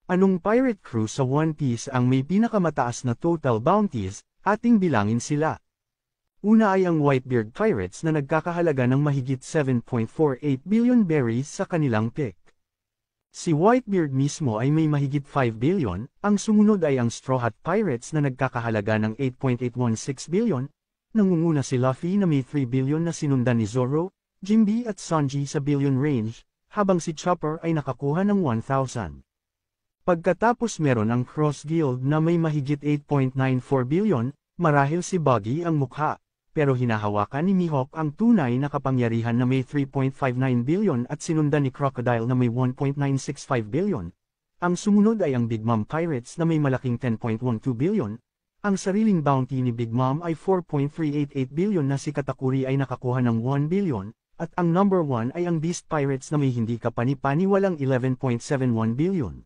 Anong pirate crew sa One Piece ang may pinakamataas na total bounties? Ating bilangin sila. Una ay ang Whitebeard Pirates na nagkakahalaga ng mahigit 7.48 billion berries sa kanilang pick. Si Whitebeard mismo ay may mahigit 5 billion, ang sumunod ay ang Straw Hat Pirates na nagkakahalaga ng 8.816 billion, nangunguna si Luffy na may 3 billion na sinundan ni Zoro, Jinbe at Sanji sa billion range, habang si Chopper ay nakakuha ng 1,000. Pagkatapos meron ang Cross Guild na may mahigit 8.94 billion, marahil si Buggy ang mukha, pero hinahawakan ni Mihawk ang tunay na kapangyarihan na may 3.59 billion at sinundan ni Crocodile na may 1.965 billion. Ang sumunod ay ang Big Mom Pirates na may malaking 10.12 billion. Ang sariling bounty ni Big Mom ay 4.388 billion na si Katakuri ay nakakuha ng 1 billion, at ang number 1 ay ang Beast Pirates na may hindi kapani-paniwalang 11.71 billion.